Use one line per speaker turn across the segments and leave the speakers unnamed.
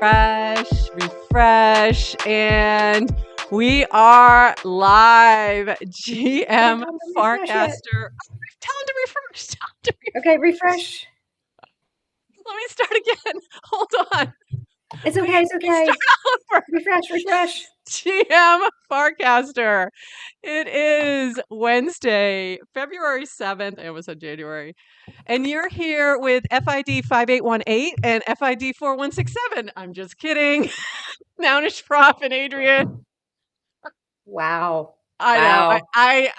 refresh, and we are live. GM Farcaster. Tell him to refresh.
Okay, refresh.
Let me start again. Hold on.
It's okay. It's okay. Refresh.
GM Farcaster. It is Wednesday, February 7th. I almost said January. And you're here with FID 5818 and FID 4167. I'm just kidding. Nounish Prof and Adrian.
Wow.
I know. I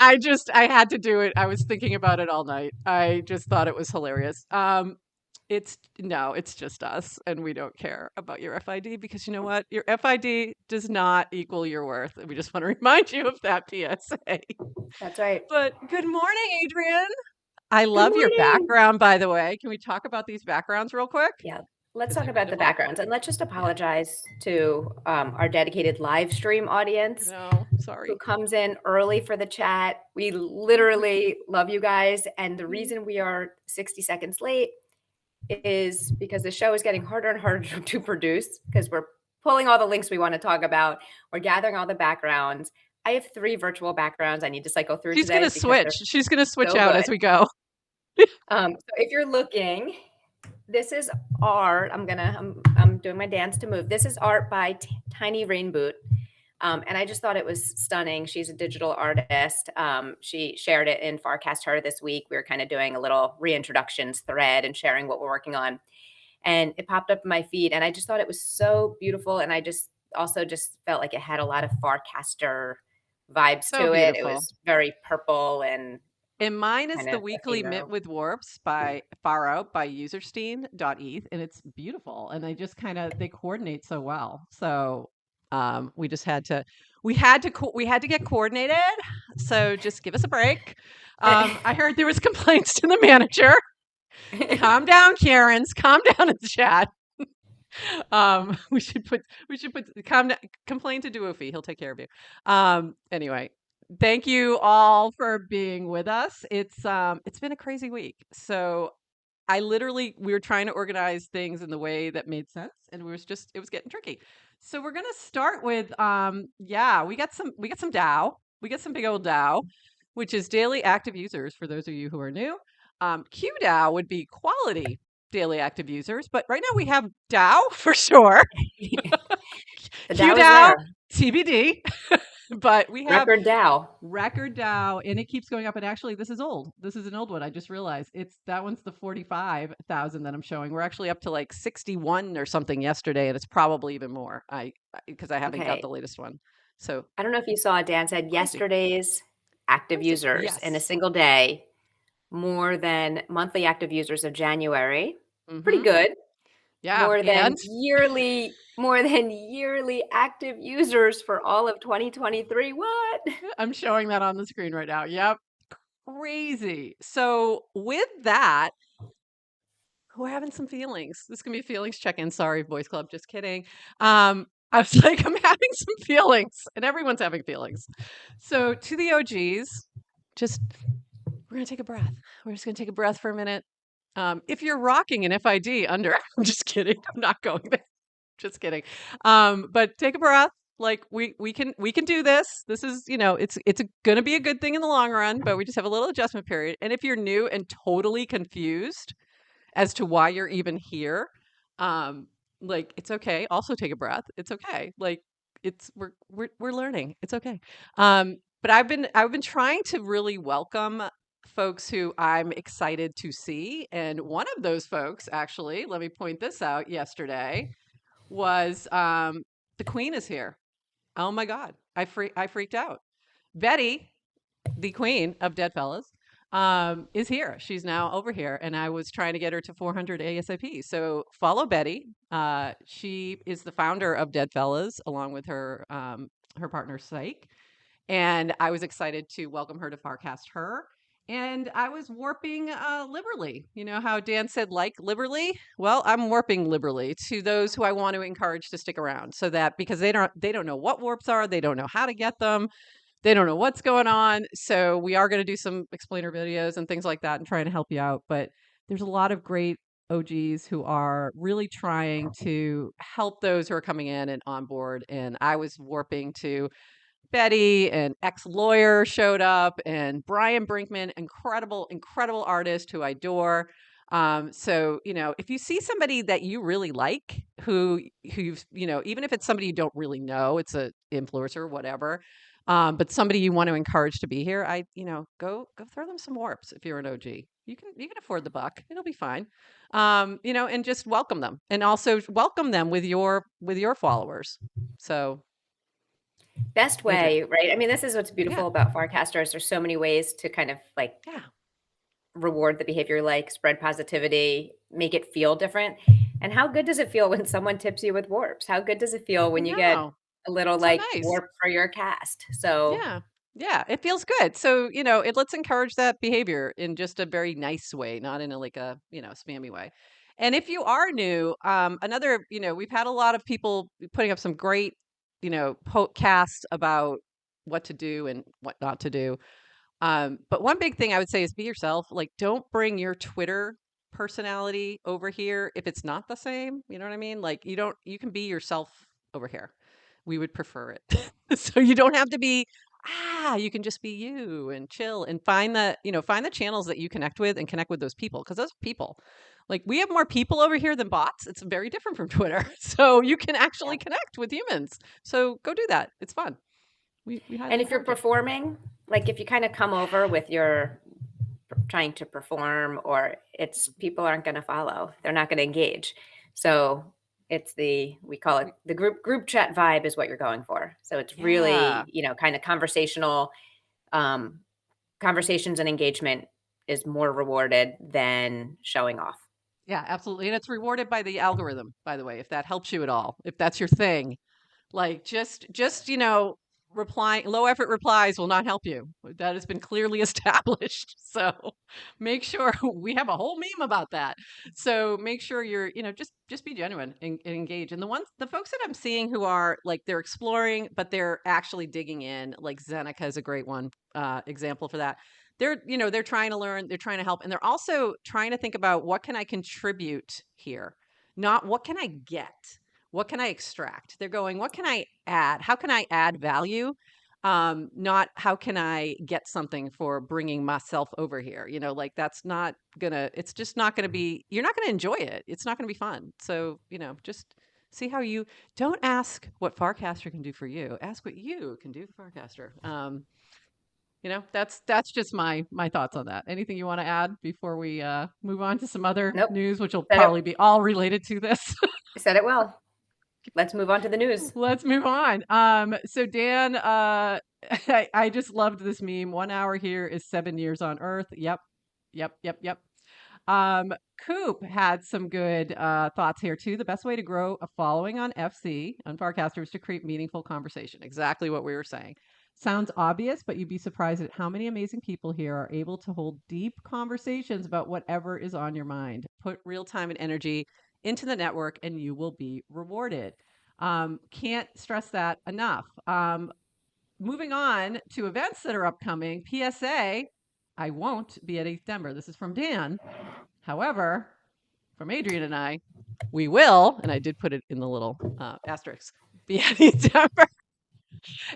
had to do it. I was thinking about it all night. I just thought it was hilarious. It's just us, and we don't care about your FID because you know what? Your FID does not equal your worth. And we just want to remind you of that PSA.
That's right.
But good morning, Adrian. I love your background, by the way. Can we talk about these backgrounds real quick?
Yeah. Let's talk about the backgrounds, and let's just apologize to our dedicated live stream audience.
No, sorry.
Who comes in early for the chat. We literally love you guys, and the reason we are 60 seconds late is because the show is getting harder and harder to produce because we're pulling all the links we want to talk about. We're gathering all the backgrounds. I have 3 virtual backgrounds I need to cycle through
today. She's going to switch out as we go.
So if you're looking, this is art. I'm doing my dance to move. This is art by Tiny Rainboot. And I just thought it was stunning. She's a digital artist. She shared it in Farcaster this week. We were kind of doing a little reintroductions thread and sharing what we're working on. And it popped up in my feed. And I just thought it was so beautiful. And I just felt like it had a lot of Farcaster vibes to it. It was very purple and
mine is the weekly Mint with Warps by Far Out by userstein.eth. And it's beautiful. And they coordinate so well. So we had to get coordinated. So just give us a break. I heard there was complaints to the manager. Calm down, Karens. Calm down in the chat. We should put complain to Duofi. He'll take care of you. Anyway, thank you all for being with us. It's been a crazy week. So we were trying to organize things in the way that made sense, and it was getting tricky. So we're gonna start with we got some DAO. We got some big old DAO, which is daily active users for those of you who are new. QDAO would be quality daily active users, but right now we have DAO for sure. QDAO TBD. But we have
record
DAO, and it keeps going up. And actually, this is old. This is an old one. I just realized that one's the 45,000 that I'm showing. We're actually up to like 61 or something yesterday, and it's probably even more. Because I haven't got the latest one. So
I don't know if you saw, Dan said yesterday's active users in a single day, more than monthly active users of January. Mm-hmm. Pretty good.
Yeah.
More than yearly active users for all of 2023. What?
I'm showing that on the screen right now. Yep. Crazy. So with that, we're having some feelings. This is going to be a feelings check-in. Sorry, Boys Club. Just kidding. I was like, I'm having some feelings, and everyone's having feelings. So to the OGs, we're going to take a breath. We're just going to take a breath for a minute. If you're rocking an FID under, I'm just kidding. I'm not going there. Just kidding. But take a breath. Like we can do this. This is, it's going to be a good thing in the long run, but we just have a little adjustment period. And if you're new and totally confused as to why you're even here, it's okay. Also take a breath. It's okay. Like we're learning. It's okay. But I've been trying to really welcome folks who I'm excited to see. And one of those folks, actually, let me point this out, yesterday was the Queen is here. Oh my God. I freaked out. Betty, the Queen of Dead Fellas, is here. She's now over here. And I was trying to get her to 400 ASAP. So follow Betty. She is the founder of Dead Fellas, along with her partner, Psych. And I was excited to welcome her to Farcast her. And I was warping liberally. You know how Dan said, like liberally? Well, I'm warping liberally to those who I want to encourage to stick around, so that because they don't know what warps are, they don't know how to get them, they don't know what's going on. So we are going to do some explainer videos and things like that and trying to help you out. But there's a lot of great OGs who are really trying to help those who are coming in and on board. And I was warping to Betty, and ex-lawyer showed up, and Brian Brinkman, incredible, incredible artist who I adore. So, if you see somebody that you really like, who's, even if it's somebody you don't really know, it's a influencer, whatever, but somebody you want to encourage to be here, go throw them some warps if you're an OG. You can afford the buck. It'll be fine. And just welcome them, and also welcome them with your followers. So,
Best
Andrea.
way, right? I mean, this is what's
Yeah.
beautiful about Farcasters. There's so many ways to kind of like
Yeah.
reward the behavior, like spread positivity, make it feel different. And how good does it feel when someone tips you with warps? How good does it feel
I
when you get
know.
a little
So
like
nice.
warp for your cast? So
Yeah. Yeah, it feels good. So, let's encourage that behavior in just a very nice way, not in a spammy way. And if you are new, we've had a lot of people putting up some great, podcasts about what to do and what not to do. But one big thing I would say is be yourself. Like, don't bring your Twitter personality over here if it's not the same. You know what I mean? Like, you can be yourself over here. We would prefer it. So you don't have to be, you can just be you and chill and find the channels that you connect with and connect with those people, because those people, like, we have more people over here than bots. It's very different from Twitter. So you can
yeah.
actually connect with humans. So go do that. It's fun. We highly
And if you're
encourage it.
performing, like if you kind of come over with your trying to perform, or it's people aren't going to follow, they're not going to engage. So it's we call it the group chat vibe is what you're going for. So it's
Yeah.
really, kind of conversational. um, Conversations and engagement is more rewarded than showing off.
Yeah, absolutely, and it's rewarded by the algorithm, by the way, if that helps you at all, if that's your thing. Like, just replying low effort replies will not help you. That has been clearly established. So make sure we have a whole meme about that. So make sure just be genuine and engage. And the folks that I'm seeing who are like, they're exploring, but they're actually digging in, like Zeneca is a great one, example for that. They're trying to learn, they're trying to help, and they're also trying to think about, what can I contribute here? Not what can I get? What can I extract? They're going, what can I add? How can I add value? Not how can I get something for bringing myself over here? Like, it's just not gonna be, you're not gonna enjoy it. It's not gonna be fun. So, just see how don't ask what Farcaster can do for you. Ask what you can do for Farcaster. That's just my thoughts on that. Anything you want to add before we move on to some other
Nope.
news, which will
Said it,
probably be all related to this?
said it well. Let's move on to the news.
Let's move on. So Dan, I just loved this meme. 1 hour here is 7 years on Earth. Yep. Yep. Yep. Yep. Um, Coop had some good thoughts here too. The best way to grow a following on FC on Farcaster is to create meaningful conversation. Exactly what we were saying. Sounds obvious, but you'd be surprised at how many amazing people here are able to hold deep conversations about whatever is on your mind. Put real time and energy into the network, and you will be rewarded. Can't stress that enough. Moving on to events that are upcoming. PSA, I won't be at 8th Denver. This is from Dan. However, from Adrian and I, we will, and I did put it in the little asterisk, be at 8th Denver.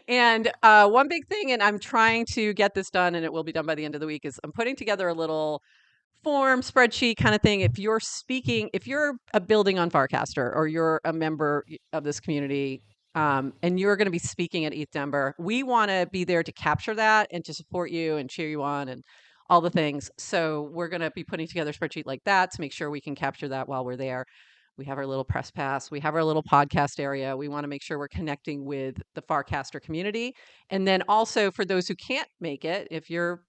And one big thing, and I'm trying to get this done, and it will be done by the end of the week, is I'm putting together a little form spreadsheet kind of thing. If you're a building on Farcaster, or you're a member of this community, and you're going to be speaking at ETH Denver, we want to be there to capture that and to support you and cheer you on and all the things. So we're going to be putting together a spreadsheet like that to make sure we can capture that while we're there. We have our little press pass. We have our little podcast area. We want to make sure we're connecting with the Farcaster community. And then also, for those who can't make it, if you're,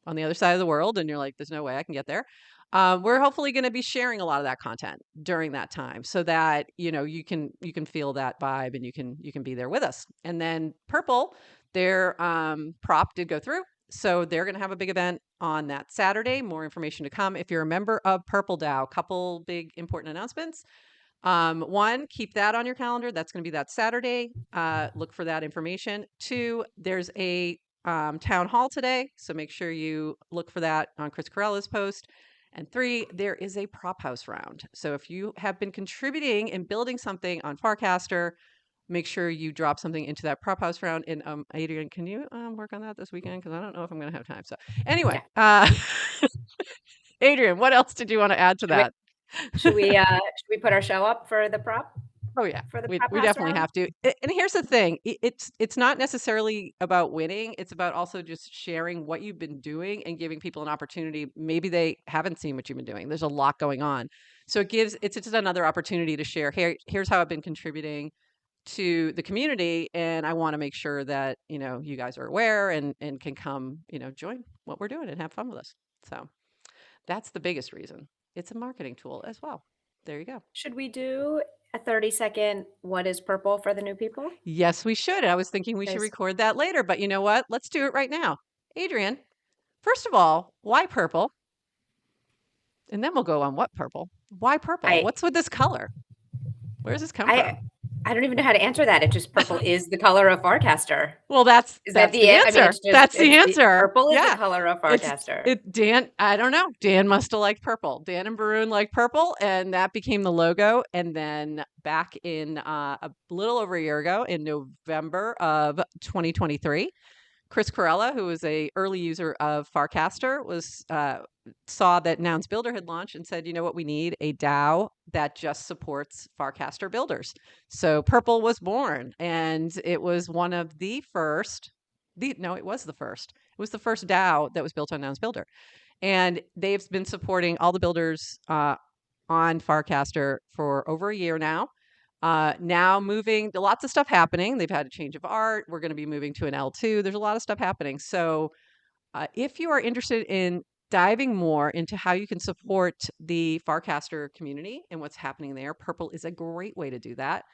on the other side of the world and you're like, there's no way I can get there, we're hopefully going to be sharing a lot of that content during that time, so that you can feel that vibe, and you can be there with us. And then Purple, their prop did go through, so they're going to have a big event on that Saturday. More information to come. If you're a member of Purple DAO, couple big important announcements. One, keep that on your calendar. That's going to be that Saturday. Look for that information. Two, there's a town hall today, so make sure you look for that on Chris Carella's post. And 3, there is a prop house round. So if you have been contributing and building something on Farcaster, make sure you drop something into that prop house round. And Adrian, can you work on that this weekend? Because I don't know if I'm going to have time. So anyway,
Yeah.
Adrian, what else did you want to add to that?
Should we put our show up for the prop?
Oh yeah,
For the
we
prop
we
house
definitely
round?
have to. And here's the thing: it's not necessarily about winning. It's about also just sharing what you've been doing and giving people an opportunity. Maybe they haven't seen what you've been doing. There's a lot going on, so it's just another opportunity to share. Here's how I've been contributing to the community, and I want to make sure that you guys are aware and can come join what we're doing and have fun with us. So that's the biggest reason. It's a marketing tool as well. There you go.
Should we do a 30-second what is purple for the new people?
Yes, we should. I was thinking we should
Guys,
record that later, but you know what? Let's do it right now. Adrian, first of all, why purple? And then we'll go on what purple. Why purple?
I
What's with this color? Where does this come
I
from?
I don't even know how to answer that. It just purple is the color of Farcaster.
Well, that's
Is that
that's
the
the
I mean,
answer. That's the
it's the
answer.
purple is the
Yeah.
color of
It's
Farcaster.
Dan, I don't know. Dan must have liked purple. Dan and Baroon liked purple, and that became the logo. And then back in a little over a year ago, in November of 2023, Chris Corella, who was a early user of Farcaster, saw that Nouns Builder had launched and said, you know what, we need a DAO that just supports Farcaster builders. So Purple was born, and it was one of the first. It was the first. It was the first DAO that was built on Nouns Builder, and they've been supporting all the builders on Farcaster for over a year now. Now moving, lots of stuff happening. They've had a change of art. We're going to be moving to an L2. There's a lot of stuff happening. So if you are interested in diving more into how you can support the Farcaster community and what's happening there, Purple is a great way to do that.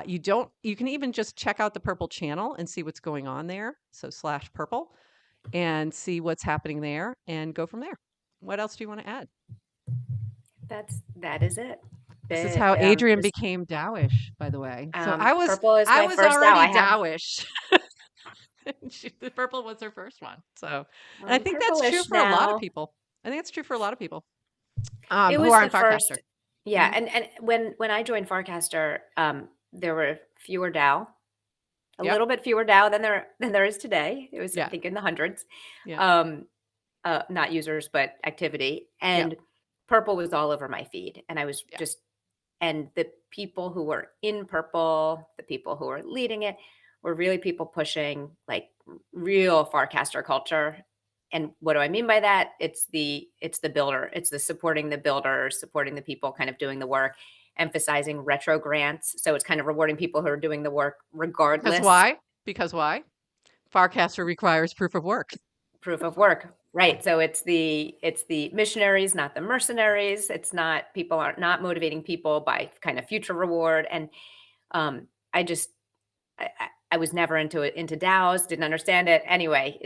You can even just check out the Purple channel and see what's going on there. So /Purple and see what's happening there and go from there. What else do you want to add?
That is it.
This is how Adrian became DAOish, by the way. So
purple is
I
my
was
first DAO.
already DAOish. The purple was her first one. So, and I think that's true for a lot of people. I think it's true for a lot of people
It
who
was
are on
the
Farcaster.
first, yeah. And when I joined Farcaster, there were fewer DAO, a
Yep.
little bit fewer DAO than there is today. It was,
Yeah.
I think, in the hundreds.
Yeah.
Not users, but activity. And Purple was all over my feed, and I was just, and the people who were in Purple, the people who were leading it, were really people pushing like real Farcaster culture. And what do I mean by that? It's the builder. It's the supporting the builder, supporting the people kind of doing the work, emphasizing retro grants. So it's kind of rewarding people who are doing the work regardless.
Because why? Farcaster requires proof of work.
Proof of work. Right. So it's the missionaries, not the mercenaries. It's not, people are not motivating people by kind of future reward. And I was never into DAOs, didn't understand it. Anyway,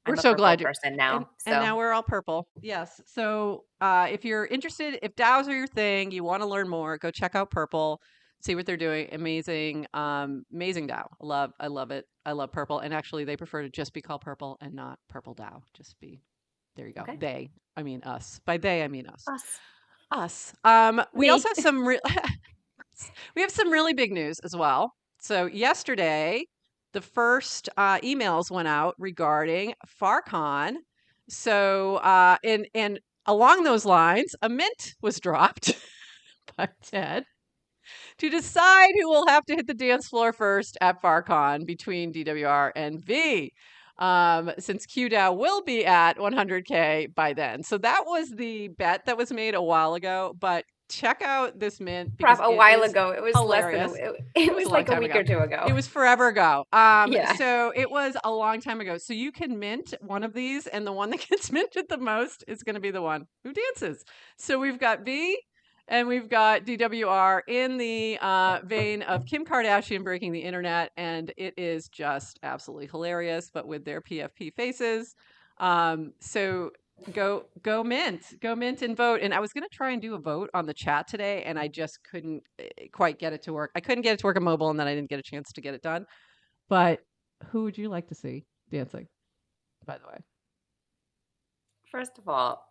We're so glad
you're a person now.
And now we're all purple. Yes. So if you're interested, if DAOs are your thing, you want to learn more, go check out Purple, see what they're doing. Amazing, amazing DAO. I love it. I love Purple. And actually they prefer to just be called Purple and not Purple DAO. There you go. Okay. They, I mean us. By they, I mean us. Us. We also have some we have some really big news as well. So yesterday, the first emails went out regarding FarCon. So and along those lines, a mint was dropped by Ted to decide who will have to hit the dance floor first at FarCon between DWR and V. Since QDAO will be at 100K by then. So that was the bet that was made a while ago, but check out this mint because
a while ago. It was
hilarious.
It was like a week or two ago.
It was forever ago. So it was a long time ago. So you can mint one of these, and the one that gets minted the most is going to be the one who dances. So we've got V and we've got DWR in the vein of Kim Kardashian breaking the internet, and it is just absolutely hilarious, but with their PFP faces. So go mint and vote. And I was going to try and do a vote on the chat today, and I just couldn't quite get it to work. I couldn't get it to work on mobile, and then I didn't get a chance to get it done. But who would you like to see dancing, by the way?
First of all,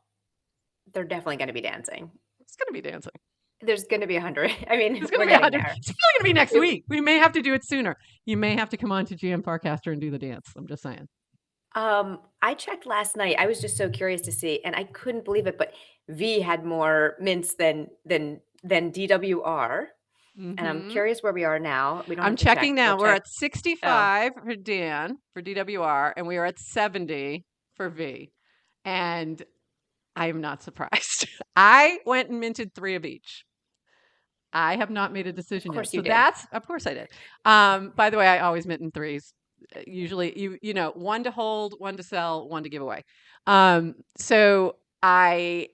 They're definitely going to be dancing.
It's going to be dancing.
There's going to be 100. I mean,
It's going
we're
to be
getting
100.
there.
It's probably going to be next week. We may have to do it sooner. You may have to come on to GM Farcaster and do the dance. I'm just saying.
I checked last night. I was just so curious to see, and I couldn't believe it, but V had more mints than DWR. And I'm
Mm-hmm.
curious where we are now. We don't
I'm
have to check.
checking now.
We'll
We're
check.
at 65 for Dan for DWR, and we are at 70 for V. And I am not surprised. I went and minted 3 of each. I have not made a decision
Of
yet.
course
So
you did.
of course I did. By the way, I always mint in 3s. Usually you know, 1 to hold, 1 to sell, 1 to give away. So I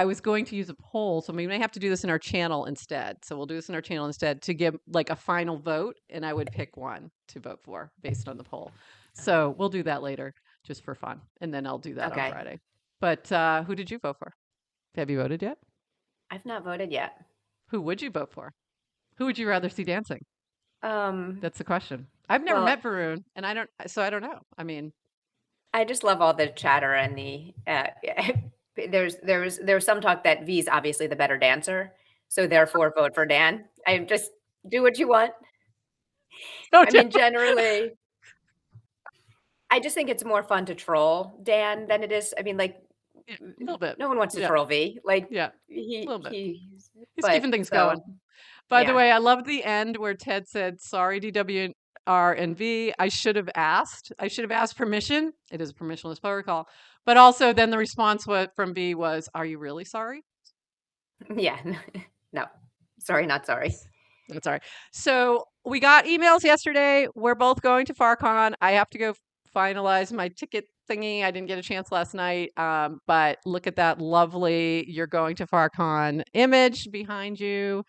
was going to use a poll, so we may have to do this in our channel instead. So we'll do this in our channel instead to give like a final vote, and I would pick one to vote for based on the poll. So we'll do that later just for fun, and then I'll do that on
Okay.
Friday. But who did you vote for? Have you voted yet?
I've not voted yet.
Who would you vote for? Who would you rather see dancing? That's the question. I've never
Well,
met Varun, and I don't know. I mean,
I just love all the chatter and the there was some talk that V's obviously the better dancer, so therefore vote for Dan. I just do what you want. I mean, generally, I just think it's more fun to troll Dan than it is. I mean, like,
yeah, a little bit.
no one wants to
Yeah,
troll V. Like
yeah, a
he
little bit.
he's
He's
but
keeping things
so
going. By the
yeah.
way, I love the end where Ted said, "Sorry, DWR and V. I should have asked. I should have asked permission. It is a permissionless protocol." But also, then the response from V was, "Are you really sorry?"
Yeah. No. Sorry, not sorry.
That's all right. So we got emails yesterday. We're both going to FarCon. I have to go finalize my ticket thingy. I didn't get a chance last night. But look at that lovely "You're going to FarCon" image behind you.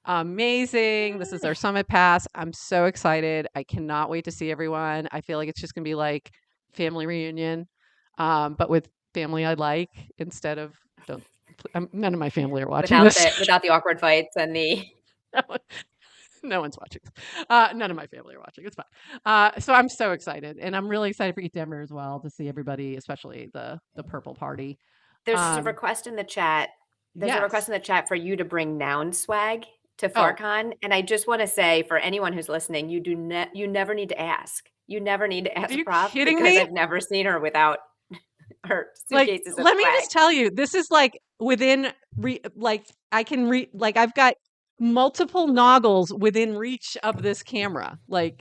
Amazing. This is our summit pass. I'm so excited. I cannot wait to see everyone. I feel like it's just going to be like family reunion, but with family I like instead of don't. None of my family are watching this.
Without the awkward fights and the
No one's watching. None of my family are watching. It's fine. So I'm so excited, and I'm really excited for Eat Denver as well to see everybody, especially the purple party.
There's a request in the chat. There's a request
Yes.
in the chat for you to bring noun swag to
Oh,
FarCon, and I just want to say for anyone who's listening, you never need to ask. You never need to
are
ask
you
Prof
kidding
because
me?
I've never seen her without her
Like,
suitcases of
let me
swag.
just tell you, this is like within I've got multiple noggles within reach of this camera, like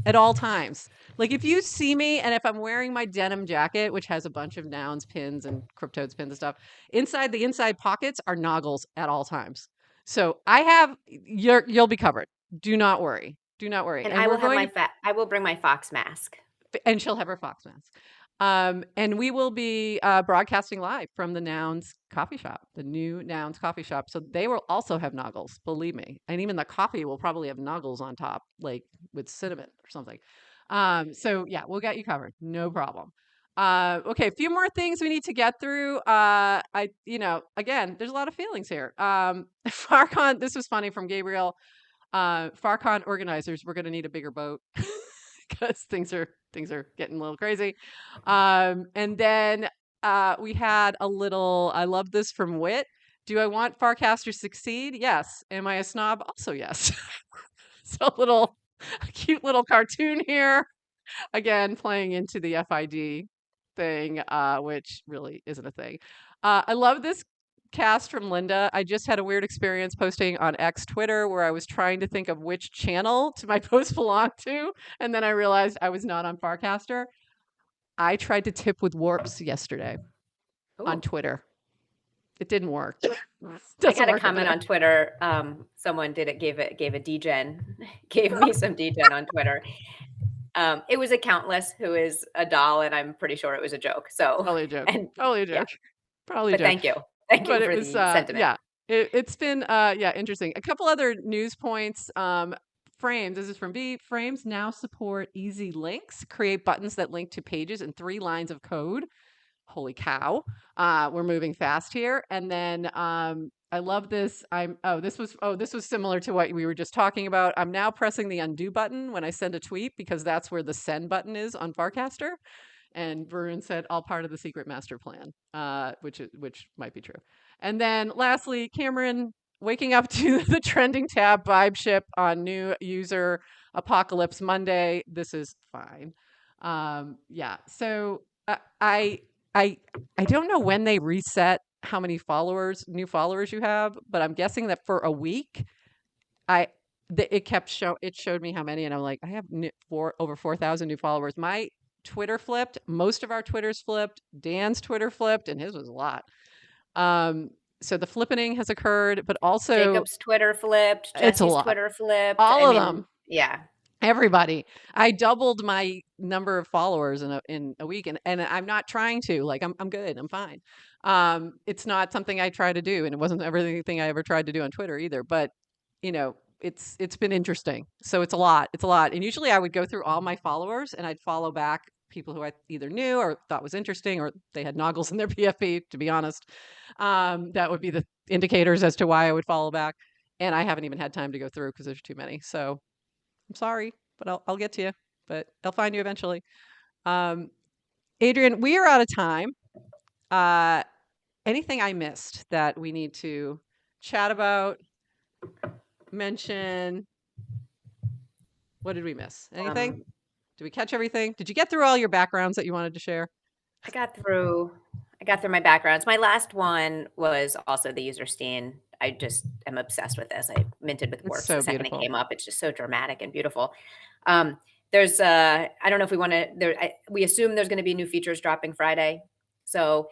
at all times. Like if you see me and if I'm wearing my denim jacket, which has a bunch of nouns, pins, and cryptodes pins and stuff, inside the inside pockets are noggles at all times. So you'll be covered. Do not worry. Do not worry.
And
And
I will
we're
have
going
I will bring my fox mask.
and she'll have her fox mask. And we will be broadcasting live from the Nouns coffee shop, the new Nouns coffee shop. So they will also have noggles, believe me. And even the coffee will probably have noggles on top, like with cinnamon or something. So yeah, we'll get you covered. No problem. Okay, a few more things we need to get through. Again, there's a lot of feelings here. FarCon, this was funny from Gabriel. FarCon organizers, we're going to need a bigger boat because things are getting a little crazy. And then we had a little. I love this from Wit. Do I want Farcaster to succeed? Yes. Am I a snob? Also, yes. So a cute little cartoon here. Again, playing into the FID thing, which really isn't a thing. I love this cast from Linda. I just had a weird experience posting on X Twitter where I was trying to think of which channel my post belonged to, and then I realized I was not on Farcaster. I tried to tip with warps yesterday on Twitter. It didn't work.
I got a comment on Twitter. Someone gave a degen, gave me some degen on Twitter. It was a Countless who is a doll, and I'm pretty sure it was a joke. So
probably a joke.
And
Probably a joke.
yeah.
Probably a
But
joke.
thank you
But
for
it was
the sentiment.
yeah. It's been interesting. A couple other news points. Frames. This is from B. Frames now support easy links. Create buttons that link to pages in 3 lines of code. Holy cow. We're moving fast here. And then I love this. This was similar to what we were just talking about. I'm now pressing the undo button when I send a tweet because that's where the send button is on Farcaster. And Varun said, all part of the secret master plan, which might be true. And then lastly, Cameron waking up to the trending tab vibe ship on new user Apocalypse Monday. This is fine. Yeah. So I I I don't know when they reset how many new followers you have, but I'm guessing that for a week, I it showed me how many, and I'm like, I have over 4,000 new followers. My Twitter flipped. Most of our Twitters flipped. Dan's Twitter flipped, and his was a lot. Um, so the flippening has occurred, but also
Jacob's Twitter flipped,
it's a
Jesse's
lot.
Twitter flipped.
All
I
of
mean,
them.
yeah.
Everybody. I doubled my number of followers in a week, and I'm not trying to. Like I'm good. I'm fine. It's not something I try to do, and it wasn't everything I ever tried to do on Twitter either. But it's been interesting. So it's a lot. It's a lot. And usually I would go through all my followers and I'd follow back people who I either knew or thought was interesting, or they had noggles in their PFP, to be honest. That would be the indicators as to why I would follow back. And I haven't even had time to go through because there's too many. So I'm sorry, but I'll get to you. But I'll find you eventually. Um, Adrian, we are out of time. Uh, Anything I missed that we need to chat about, mention? What did we miss? Anything? Did we catch everything? Did you get through all your backgrounds that you wanted to share?
I got through my backgrounds. My last one was also the user steen. I just am obsessed with this. I minted with
It's
Warps the
so
second it
beautiful.
came up. It's just so dramatic and beautiful. There's I don't know if we want to we assume there's going to be new features dropping Friday. So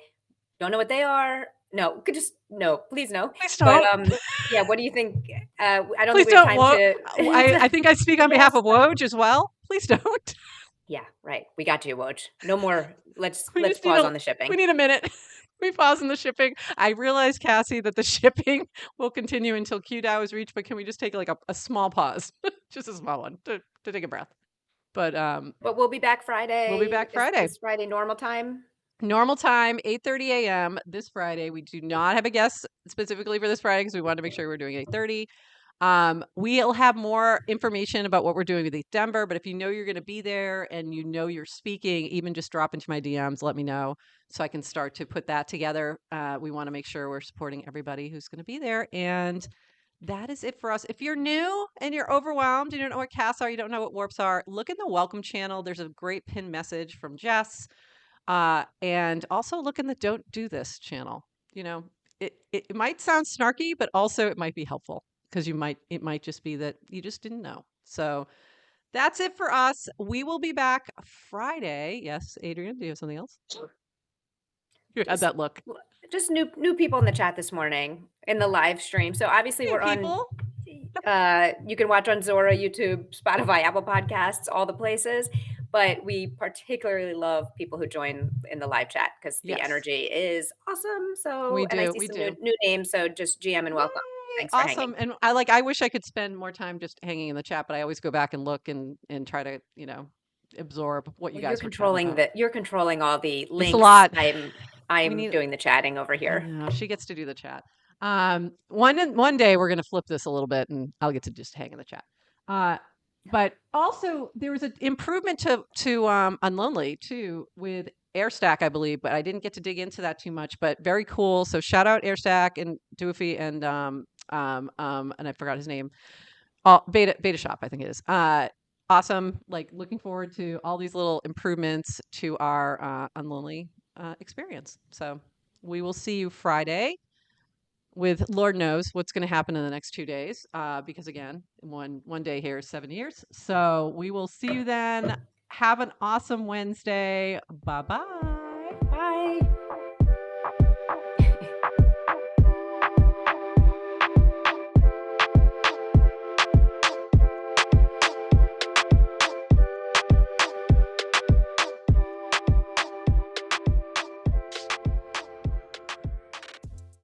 don't know what they are. No, could just no, please no.
Please
But
don't.
yeah, what do you think? I don't
Please
think we have
don't.
time to
I think I speak on behalf
yes.
of Woj as well. Please don't.
Yeah, right. We got you, Woj. No more.
We
Let's
just need
pause on the shipping.
we need a minute. We pause in the shipping. I realize, Cassie, that the shipping will continue until QDAO is reached, but can we just take like a small pause? Just a small one to take a breath. But
But we'll be back
we'll be
Friday.
back
Is
Friday.
this Friday normal time?
Normal time, 8:30 a.m. this Friday. We do not have a guest specifically for this Friday because we wanted to make sure we're doing 8:30. We'll have more information about what we're doing with East Denver, but if you know you're going to be there and you know you're speaking, even just drop into my DMs, let me know so I can start to put that together. We want to make sure we're supporting everybody who's going to be there. And that is it for us. If you're new and you're overwhelmed, you don't know what casts are, you don't know what warps are, look in the welcome channel. There's a great pinned message from Jess. And also look in the don't do this channel. You know, it might sound snarky, but also it might be helpful because it might just be that you just didn't know. So that's it for us. We will be back Friday. Yes, Adrian, do you have something else? You had that look.
Just new people in the chat this morning in the live stream. So obviously
Hey,
we're
people.
on you can watch on Zora, YouTube, Spotify, Apple Podcasts, all the places. But we particularly love people who join in the live chat because the
Yes,
energy is awesome. So
we
and I
do.
see
We
some
do.
new names. So just GM and welcome.
Yay,
Thanks for hanging.
awesome. And I wish I could spend more time just hanging in the chat, but I always go back and look and try to, absorb what you
Well,
guys were chatting about.
you're controlling all the
It's a
links.
lot.
I'm doing the chatting over here.
No, she gets to do the chat. One day we're gonna flip this a little bit, and I'll get to just hang in the chat. But also there was an improvement to Unlonely too with Airstack, I believe, but I didn't get to dig into that too much. But very cool. So shout out Airstack and Doofy and I forgot his name. Beta Shop, I think it is. Awesome. Like looking forward to all these little improvements to our Unlonely experience. So we will see you Friday with Lord knows what's going to happen in the next 2 days. Because again, one day here is 7 years. So we will see you then. Have an awesome Wednesday. Bye bye.